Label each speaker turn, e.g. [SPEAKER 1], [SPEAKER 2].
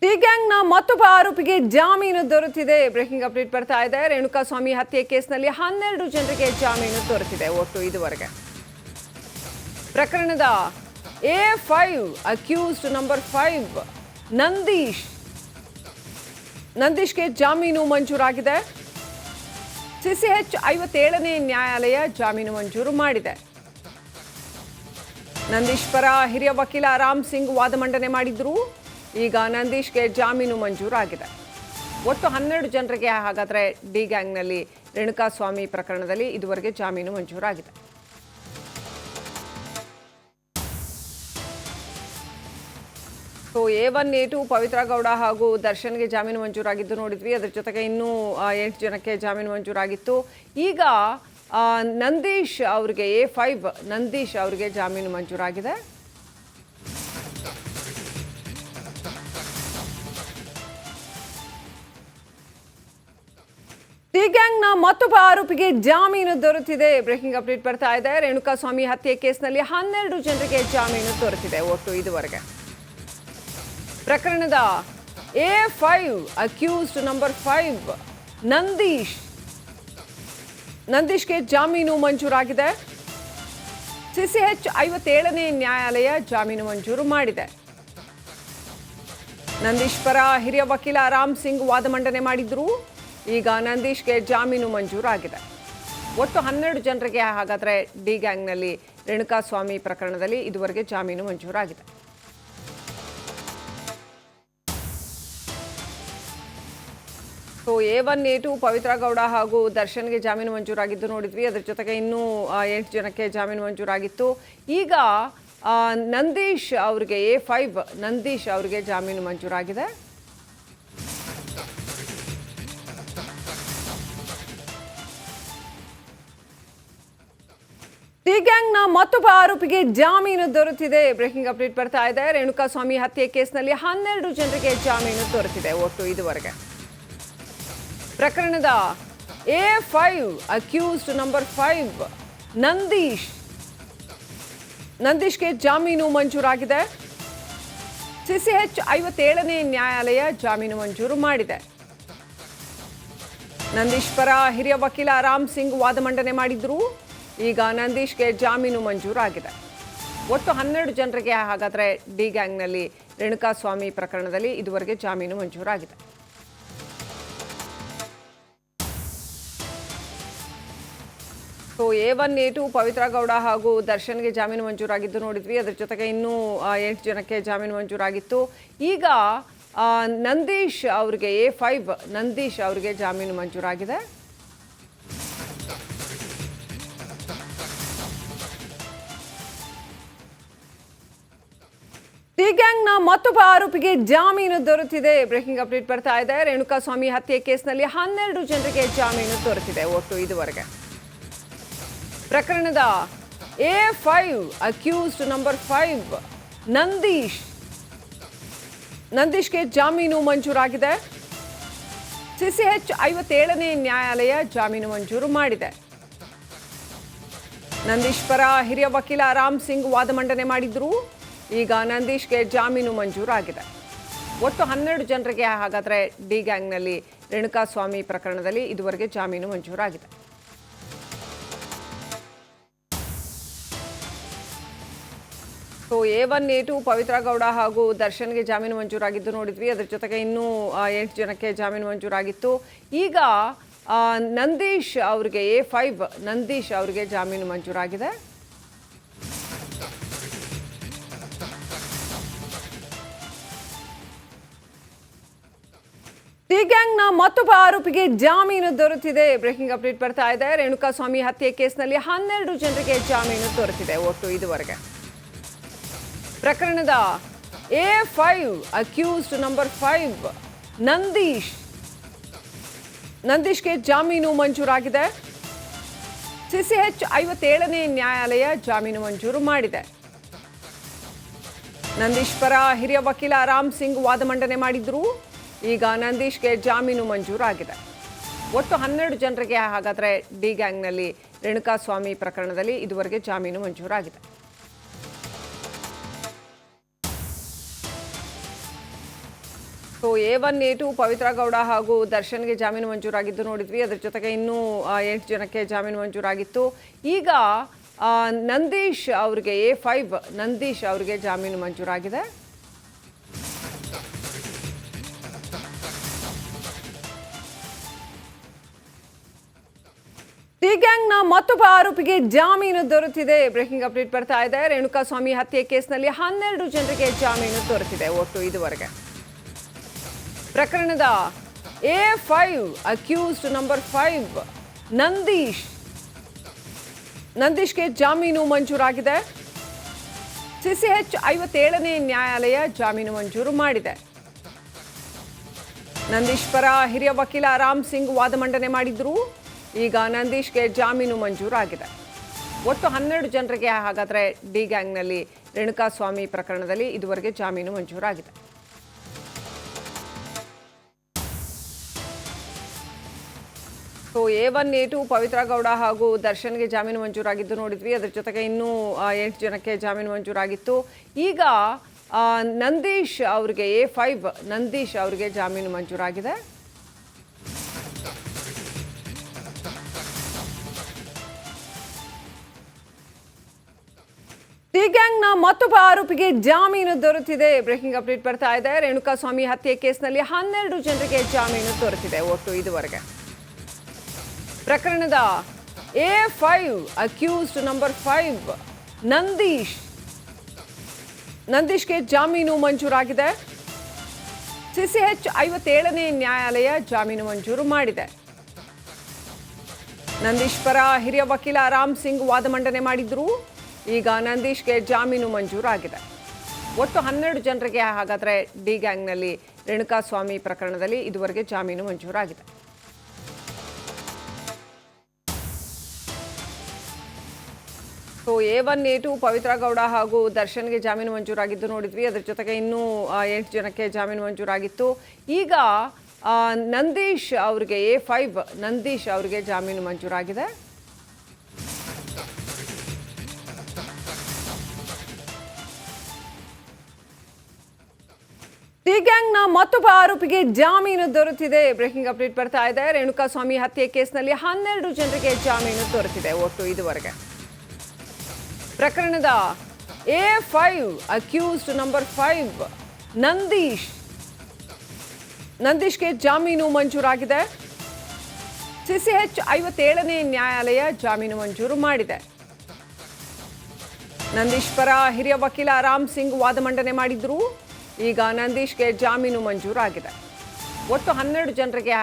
[SPEAKER 1] T ಗ್ಯಾಂಗ್ನ ಮತ್ತೊಬ್ಬ ಆರೋಪಿಗೆ ಜಾಮೀನು ದೊರೆತಿದೆ. ಬ್ರೇಕಿಂಗ್ ಅಪ್ಡೇಟ್ ಬರ್ತಾ ಇದೆ. ರೇಣುಕಾಸ್ವಾಮಿ ಹತ್ಯೆ ಕೇಸ್ನಲ್ಲಿ 12 ಜನರಿಗೆ ಜಾಮೀನು ದೊರೆತಿದೆ ಒಟ್ಟು ಇದುವರೆಗೆ. ಪ್ರಕರಣದ A5 ಅಕ್ಯೂಸ್ಡ್ ನಂಬರ್ 5 ನಂದೀಶ್ಗೆ ಜಾಮೀನು ಮಂಜೂರಾಗಿದೆ. CCH 57ನೇ ನ್ಯಾಯಾಲಯ ಜಾಮೀನು ಮಂಜೂರು ಮಾಡಿದೆ. ನಂದೀಶ್ ಪರ ಹಿರಿಯ ವಕೀಲ ರಾಮ್ ಸಿಂಗ್ ವಾದ ಮಂಡನೆ ಮಾಡಿದ್ರು. ಈಗ ನಂದೀಶ್ಗೆ ಜಾಮೀನು ಮಂಜೂರಾಗಿದೆ. ಒಟ್ಟು 12 ಜನರಿಗೆ ಹಾಗಾದರೆ ಡಿ ಗ್ಯಾಂಗ್ನಲ್ಲಿ ರೇಣುಕಾಸ್ವಾಮಿ ಪ್ರಕರಣದಲ್ಲಿ ಇದುವರೆಗೆ ಜಾಮೀನು ಮಂಜೂರಾಗಿದೆ. So A1 A2 Pavithra Gowda ಹಾಗೂ ದರ್ಶನ್ಗೆ ಜಾಮೀನು ಮಂಜೂರಾಗಿದ್ದು ನೋಡಿದ್ವಿ. ಅದರ ಜೊತೆಗೆ ಇನ್ನೂ 8 ಜನಕ್ಕೆ ಜಾಮೀನು ಮಂಜೂರಾಗಿತ್ತು. ಈಗ ನಂದೀಶ್ ಅವರಿಗೆ A5 ನಂದೀಶ್ ಅವರಿಗೆ ಜಾಮೀನು ಮಂಜೂರಾಗಿದೆ. ಟಿ ಗ್ಯಾಂಗ್ನ ಮತ್ತೊಬ್ಬ ಆರೋಪಿಗೆ ಜಾಮೀನು ದೊರೆತಿದೆ. ಬ್ರೇಕಿಂಗ್ ಅಪ್ಡೇಟ್ ಬರ್ತಾ ಇದೆ. ರೇಣುಕಾಸ್ವಾಮಿ ಹತ್ಯೆ ಕೇಸ್ನಲ್ಲಿ 12 ಜನರಿಗೆ ಜಾಮೀನು ದೊರೆತಿದೆ ಒಟ್ಟು ಇದುವರೆಗೆ. ಪ್ರಕರಣದ A5 ಅಕ್ಯೂಸ್ಡ್ ನಂಬರ್ 5 ನಂದೀಶ್ಗೆ ಜಾಮೀನು ಮಂಜೂರಾಗಿದೆ. CCH 57ನೇ ನ್ಯಾಯಾಲಯ ಜಾಮೀನು ಮಂಜೂರು ಮಾಡಿದೆ. ನಂದೀಶ್ ಪರ ಹಿರಿಯ ವಕೀಲ ರಾಮ್ ಸಿಂಗ್ ವಾದ ಮಂಡನೆ ಮಾಡಿದ್ರು. ಈಗ ನಂದೀಶ್ಗೆ ಜಾಮೀನು ಮಂಜೂರಾಗಿದೆ. ಒಟ್ಟು 12 ಜನರಿಗೆ ಹಾಗಾದರೆ ಡಿ ಗ್ಯಾಂಗ್ನಲ್ಲಿ ರೇಣುಕಾಸ್ವಾಮಿ ಪ್ರಕರಣದಲ್ಲಿ ಇದುವರೆಗೆ ಜಾಮೀನು ಮಂಜೂರಾಗಿದೆ. So A1 A2 Pavithra Gowda ಹಾಗೂ ದರ್ಶನ್ಗೆ ಜಾಮೀನು ಮಂಜೂರಾಗಿದ್ದು ನೋಡಿದ್ವಿ. ಅದರ ಜೊತೆಗೆ ಇನ್ನೂ 8 ಜನಕ್ಕೆ ಜಾಮೀನು ಮಂಜೂರಾಗಿತ್ತು. ಈಗ ನಂದೀಶ್ ಅವರಿಗೆ A5 ನಂದೀಶ್ ಅವರಿಗೆ ಜಾಮೀನು ಮಂಜೂರಾಗಿದೆ. ಟಿ ಗ್ಯಾಂಗ್ನ ಮತ್ತೊಬ್ಬ ಆರೋಪಿಗೆ ಜಾಮೀನು ದೊರೆತಿದೆ. ಬ್ರೇಕಿಂಗ್ ಅಪ್ಡೇಟ್ ಬರ್ತಾ ಇದೆ. ರೇಣುಕಾಸ್ವಾಮಿ ಹತ್ಯೆ ಕೇಸ್ನಲ್ಲಿ 12 ಜನರಿಗೆ ಜಾಮೀನು ದೊರೆತಿದೆ ಒಟ್ಟು ಇದುವರೆಗೆ. ಪ್ರಕರಣದ A5 ಅಕ್ಯೂಸ್ಡ್ ನಂಬರ್ 5 ನಂದೀಶ್ಗೆ ಜಾಮೀನು ಮಂಜೂರಾಗಿದೆ. CCH 57ನೇ ನ್ಯಾಯಾಲಯ ಜಾಮೀನು ಮಂಜೂರು ಮಾಡಿದೆ. ನಂದೀಶ್ ಪರ ಹಿರಿಯ ವಕೀಲ ರಾಮ್ ಸಿಂಗ್ ವಾದ ಮಂಡನೆ ಮಾಡಿದ್ರು. ಈಗ ನಂದೀಶ್ಗೆ ಜಾಮೀನು ಮಂಜೂರಾಗಿದೆ. ಒಟ್ಟು 12 ಜನರಿಗೆ ಹಾಗಾದರೆ ಡಿ ಗ್ಯಾಂಗ್ನಲ್ಲಿ ರೇಣುಕಾಸ್ವಾಮಿ ಪ್ರಕರಣದಲ್ಲಿ ಇದುವರೆಗೆ ಜಾಮೀನು ಮಂಜೂರಾಗಿದೆ. So A1 A2 Pavithra Gowda ಹಾಗೂ ದರ್ಶನ್ಗೆ ಜಾಮೀನು ಮಂಜೂರಾಗಿದ್ದು ನೋಡಿದ್ವಿ. ಅದರ ಜೊತೆಗೆ ಇನ್ನೂ 8 ಜನಕ್ಕೆ ಜಾಮೀನು ಮಂಜೂರಾಗಿತ್ತು. ಈಗ ನಂದೀಶ್ ಅವರಿಗೆ A5 ನಂದೀಶ್ ಅವರಿಗೆ ಜಾಮೀನು ಮಂಜೂರಾಗಿದೆ. ಟಿ ಗ್ಯಾಂಗ್ನ ಮತ್ತೊಬ್ಬ ಆರೋಪಿಗೆ ಜಾಮೀನು ದೊರೆತಿದೆ. ಬ್ರೇಕಿಂಗ್ ಅಪ್ಡೇಟ್ ಬರ್ತಾ ಇದೆ. ರೇಣುಕಾಸ್ವಾಮಿ ಹತ್ಯೆ ಕೇಸ್ನಲ್ಲಿ 12 ಜನರಿಗೆ ಜಾಮೀನು ದೊರೆತಿದೆ ಒಟ್ಟು ಇದುವರೆಗೆ. ಪ್ರಕರಣದ A5 ಅಕ್ಯೂಸ್ಡ್ ನಂಬರ್ 5 ನಂದೀಶ್ಗೆ ಜಾಮೀನು ಮಂಜೂರಾಗಿದೆ. CCH 57ನೇ ನ್ಯಾಯಾಲಯ ಜಾಮೀನು ಮಂಜೂರು ಮಾಡಿದೆ. ನಂದೀಶ್ ಪರ ಹಿರಿಯ ವಕೀಲ ರಾಮ್ ಸಿಂಗ್ ವಾದ ಮಂಡನೆ ಮಾಡಿದ್ರು. ಈಗ ನಂದೀಶ್ಗೆ ಜಾಮೀನು ಮಂಜೂರಾಗಿದೆ. ಒಟ್ಟು 12 ಜನರಿಗೆ ಹಾಗಾದರೆ ಡಿ ಗ್ಯಾಂಗ್ನಲ್ಲಿ ರೇಣುಕಾಸ್ವಾಮಿ ಪ್ರಕರಣದಲ್ಲಿ ಇದುವರೆಗೆ ಜಾಮೀನು ಮಂಜೂರಾಗಿದೆ. So A1 A2 Pavithra Gowda ಹಾಗೂ ದರ್ಶನ್ಗೆ ಜಾಮೀನು ಮಂಜೂರಾಗಿದ್ದು ನೋಡಿದ್ವಿ. ಅದರ ಜೊತೆಗೆ ಇನ್ನೂ 8 ಜನಕ್ಕೆ ಜಾಮೀನು ಮಂಜೂರಾಗಿತ್ತು. ಈಗ ನಂದೀಶ್ ಅವರಿಗೆ A5 ನಂದೀಶ್ ಅವರಿಗೆ ಜಾಮೀನು ಮಂಜೂರಾಗಿದೆ. ಟಿ ಗ್ಯಾಂಗ್ನ ಮತ್ತೊಬ್ಬ ಆರೋಪಿಗೆ ಜಾಮೀನು ದೊರೆತಿದೆ. ಬ್ರೇಕಿಂಗ್ ಅಪ್ಡೇಟ್ ಬರ್ತಾ ಇದೆ. ರೇಣುಕಾಸ್ವಾಮಿ ಹತ್ಯೆ ಕೇಸ್ನಲ್ಲಿ 12 ಜನರಿಗೆ ಜಾಮೀನು ದೊರೆತಿದೆ ಒಟ್ಟು ಇದುವರೆಗೆ. ಪ್ರಕರಣದ A5 ಅಕ್ಯೂಸ್ಡ್ ನಂಬರ್ 5 ನಂದೀಶ್ಗೆ ಜಾಮೀನು ಮಂಜೂರಾಗಿದೆ. CCH 57ನೇ ನ್ಯಾಯಾಲಯ ಜಾಮೀನು ಮಂಜೂರು ಮಾಡಿದೆ. ನಂದೀಶ್ ಪರ ಹಿರಿಯ ವಕೀಲ ರಾಮ್ ಸಿಂಗ್ ವಾದ ಮಂಡನೆ ಮಾಡಿದ್ರು. ಈಗ ನಂದೀಶ್ಗೆ ಜಾಮೀನು ಮಂಜೂರಾಗಿದೆ. ಒಟ್ಟು 12 ಜನರಿಗೆ ಹಾಗಾದರೆ ಡಿ ಗ್ಯಾಂಗ್ನಲ್ಲಿ ರೇಣುಕಾಸ್ವಾಮಿ ಪ್ರಕರಣದಲ್ಲಿ ಇದುವರೆಗೆ ಜಾಮೀನು ಮಂಜೂರಾಗಿದೆ. So A1 A2 Pavithra Gowda ಹಾಗೂ ದರ್ಶನ್ಗೆ ಜಾಮೀನು ಮಂಜೂರಾಗಿದ್ದು ನೋಡಿದ್ವಿ. ಅದರ ಜೊತೆಗೆ ಇನ್ನೂ 8 ಜನಕ್ಕೆ ಜಾಮೀನು ಮಂಜೂರಾಗಿತ್ತು. ಈಗ ನಂದೀಶ್ ಅವರಿಗೆ A5 ನಂದೀಶ್ ಅವರಿಗೆ ಜಾಮೀನು ಮಂಜೂರಾಗಿದೆ. ಟಿ ಗ್ಯಾಂಗ್ನ ಮತ್ತೊಬ್ಬ ಆರೋಪಿಗೆ ಜಾಮೀನು ದೊರೆತಿದೆ. ಬ್ರೇಕಿಂಗ್ ಅಪ್ಡೇಟ್ ಬರ್ತಾ ಇದೆ. ರೇಣುಕಾಸ್ವಾಮಿ ಹತ್ಯೆ ಕೇಸ್ನಲ್ಲಿ 12 ಜನರಿಗೆ ಜಾಮೀನು ದೊರೆತಿದೆ ಒಟ್ಟು ಇದುವರೆಗೆ. ಪ್ರಕರಣದ A5 ಅಕ್ಯೂಸ್ಡ್ ನಂಬರ್ 5 ನಂದೀಶ್ಗೆ ಜಾಮೀನು ಮಂಜೂರಾಗಿದೆ. CCH 57ನೇ ನ್ಯಾಯಾಲಯ ಜಾಮೀನು ಮಂಜೂರು ಮಾಡಿದೆ. ನಂದೀಶ್ ಪರ ಹಿರಿಯ ವಕೀಲ ರಾಮ್ ಸಿಂಗ್ ವಾದ ಮಂಡನೆ ಮಾಡಿದ್ರು. ಈಗ ನಂದೀಶ್ಗೆ ಜಾಮೀನು ಮಂಜೂರಾಗಿದೆ. ಒಟ್ಟು 12 ಜನರಿಗೆ ಹಾಗಾದರೆ ಡಿ ಗ್ಯಾಂಗ್ನಲ್ಲಿ ರೇಣುಕಾಸ್ವಾಮಿ ಪ್ರಕರಣದಲ್ಲಿ ಇದುವರೆಗೆ ಜಾಮೀನು ಮಂಜೂರಾಗಿದೆ. So A1 A2 Pavithra Gowda ಹಾಗೂ ದರ್ಶನ್ಗೆ ಜಾಮೀನು ಮಂಜೂರಾಗಿದ್ದು ನೋಡಿದ್ವಿ. ಅದರ ಜೊತೆಗೆ ಇನ್ನೂ 8 ಜನಕ್ಕೆ ಜಾಮೀನು ಮಂಜೂರಾಗಿತ್ತು. ಈಗ ನಂದೀಶ್ ಅವರಿಗೆ A5 ನಂದೀಶ್ ಅವರಿಗೆ ಜಾಮೀನು ಮಂಜೂರಾಗಿದೆ. ಟಿ ಗ್ಯಾಂಗ್ನ ಮತ್ತೊಬ್ಬ ಆರೋಪಿಗೆ ಜಾಮೀನು ದೊರೆತಿದೆ. ಬ್ರೇಕಿಂಗ್ ಅಪ್ಡೇಟ್ ಬರ್ತಾ ಇದೆ. ರೇಣುಕಾಸ್ವಾಮಿ ಹತ್ಯೆ ಕೇಸ್ನಲ್ಲಿ 12 ಜನರಿಗೆ ಜಾಮೀನು ದೊರೆತಿದೆ ಒಟ್ಟು ಇದುವರೆಗೆ. ಪ್ರಕರಣದ A5 ಅಕ್ಯೂಸ್ಡ್ ನಂಬರ್ 5 ನಂದೀಶ್ಗೆ ಜಾಮೀನು ಮಂಜೂರಾಗಿದೆ. CCH 57ನೇ ನ್ಯಾಯಾಲಯ ಜಾಮೀನು ಮಂಜೂರು ಮಾಡಿದೆ. ನಂದೀಶ್ ಪರ ಹಿರಿಯ ವಕೀಲ ರಾಮ್ ಸಿಂಗ್ ವಾದ ಮಂಡನೆ ಮಾಡಿದ್ರು. ಈಗ ನಂದೀಶ್ಗೆ ಜಾಮೀನು ಮಂಜೂರಾಗಿದೆ. ಒಟ್ಟು 12 ಜನರಿಗೆ ಹಾಗಾದರೆ ಡಿ ಗ್ಯಾಂಗ್ನಲ್ಲಿ ರೇಣುಕಾಸ್ವಾಮಿ ಪ್ರಕರಣದಲ್ಲಿ ಇದುವರೆಗೆ ಜಾಮೀನು ಮಂಜೂರಾಗಿದೆ. So A1 A2 Pavithra Gowda ಹಾಗೂ ದರ್ಶನ್ಗೆ ಜಾಮೀನು ಮಂಜೂರಾಗಿದ್ದು ನೋಡಿದ್ವಿ. ಅದರ ಜೊತೆಗೆ ಇನ್ನೂ 8 ಜನಕ್ಕೆ ಜಾಮೀನು ಮಂಜೂರಾಗಿತ್ತು. ಈಗ ನಂದೀಶ್ ಅವರಿಗೆ A5 ನಂದೀಶ್ ಅವರಿಗೆ ಜಾಮೀನು ಮಂಜೂರಾಗಿದೆ. ಟಿ ಗ್ಯಾಂಗ್ನ ಮತ್ತೊಬ್ಬ ಆರೋಪಿಗೆ ಜಾಮೀನು ದೊರೆತಿದೆ. ಬ್ರೇಕಿಂಗ್ ಅಪ್ಡೇಟ್ ಬರ್ತಾ ಇದೆ. ರೇಣುಕಾಸ್ವಾಮಿ ಹತ್ಯೆ ಕೇಸ್ನಲ್ಲಿ 12 ಜನರಿಗೆ ಜಾಮೀನು ದೊರೆತಿದೆ ಒಟ್ಟು ಇದುವರೆಗೆ. ಪ್ರಕರಣದ A5 ಅಕ್ಯೂಸ್ಡ್ ನಂಬರ್ 5 ನಂದೀಶ್ಗೆ ಜಾಮೀನು ಮಂಜೂರಾಗಿದೆ. CCH 57ನೇ ನ್ಯಾಯಾಲಯ ಜಾಮೀನು ಮಂಜೂರು ಮಾಡಿದೆ. ನಂದೀಶ್ ಪರ ಹಿರಿಯ ವಕೀಲ ರಾಮ್ ಸಿಂಗ್ ವಾದ ಮಂಡನೆ ಮಾಡಿದ್ರು. ಈಗ ನಂದೀಶ್ಗೆ ಜಾಮೀನು ಮಂಜೂರಾಗಿದೆ. ಒಟ್ಟು 12 ಜನರಿಗೆ